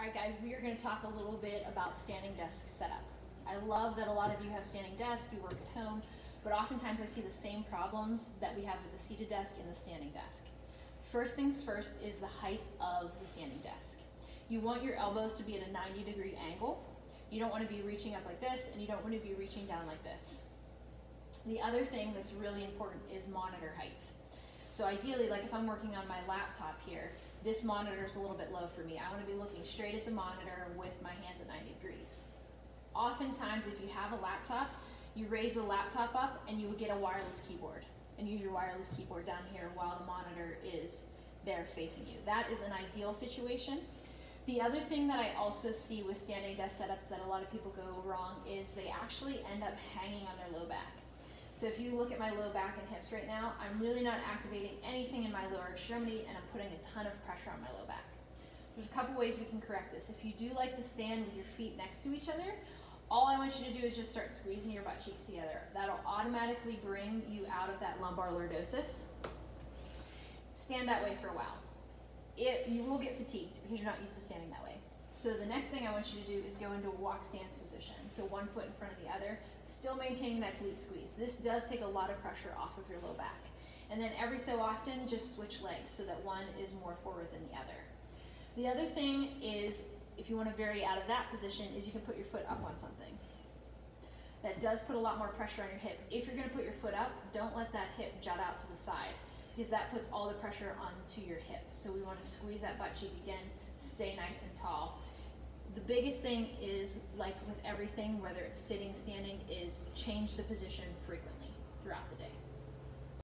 All right, guys, we are going to talk a little bit about standing desk setup. I love that a lot of you have standing desks, you work at home, but oftentimes I see the same problems that we have with the seated desk and the standing desk. First things first is the height of the standing desk. You want your elbows to be at a 90-degree angle. You don't want to be reaching up like this, and you don't want to be reaching down like this. The other thing that's really important is monitor height. So ideally, like if I'm working on my laptop here, this monitor is a little bit low for me. I want to be looking straight at the monitor with my hands at 90 degrees. Oftentimes, if you have a laptop, you raise the laptop up and you would get a wireless keyboard and use your wireless keyboard down here while the monitor is there facing you. That is an ideal situation. The other thing that I also see with standing desk setups that a lot of people go wrong is they actually end up hanging on their low back. So if you look at my low back and hips right now, I'm really not activating anything in my lower extremity and I'm putting a ton of pressure on my low back. There's a couple ways we can correct this. If you do like to stand with your feet next to each other, all I want you to do is just start squeezing your butt cheeks together. That'll automatically bring you out of that lumbar lordosis. Stand that way for a while. You will get fatigued because you're not used to standing that way. So the next thing I want you to do is go into a walk stance position. So one foot in front of the other, still maintaining that glute squeeze. This does take a lot of pressure off of your low back. And then every so often, just switch legs so that one is more forward than the other. The other thing is, if you want to vary out of that position, is you can put your foot up on something. That does put a lot more pressure on your hip. If you're going to put your foot up, don't let that hip jut out to the side, because that puts all the pressure onto your hip. So we want to squeeze that butt cheek again, stay nice and tall. The biggest thing is, like with everything, whether it's sitting, standing, is change the position frequently throughout the day.